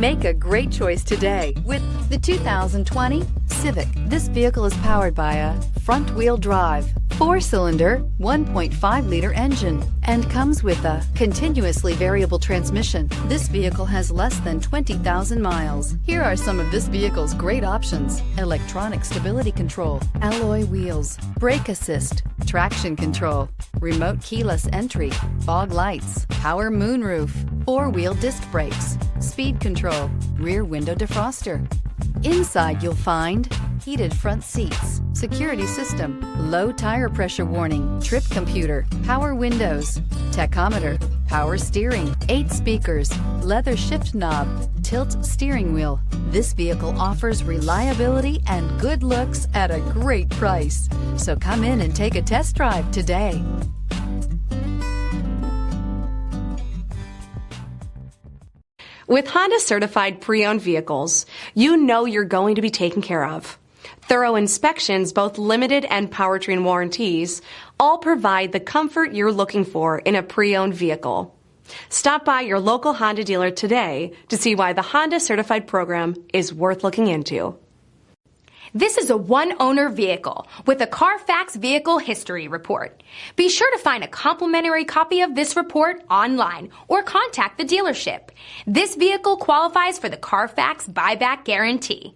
Make a great choice today with the 2020 Civic. This vehicle is powered by a front-wheel drive, 4-cylinder, 1.5-liter engine, and comes with a continuously variable transmission. This vehicle has less than 20,000 miles. Here are some of this vehicle's great options: electronic stability control, alloy wheels, brake assist, traction control, remote keyless entry, fog lights, power moonroof, 4-wheel disc brakes, speed control, rear window defroster. Inside you'll find heated front seats, security system, low tire pressure warning, trip computer, power windows, tachometer, power steering, 8 speakers, leather shift knob, tilt steering wheel. This vehicle offers reliability and good looks at a great price. So come in and take a test drive today. With Honda certified pre-owned vehicles, you know you're going to be taken care of. Thorough inspections, both limited and powertrain warranties, all provide the comfort you're looking for in a pre-owned vehicle. Stop by your local Honda dealer today to see why the Honda certified program is worth looking into. This is a one-owner vehicle with a CARFAX Vehicle History Report. Be sure to find a complimentary copy of this report online or contact the dealership. This vehicle qualifies for the CARFAX Buyback Guarantee.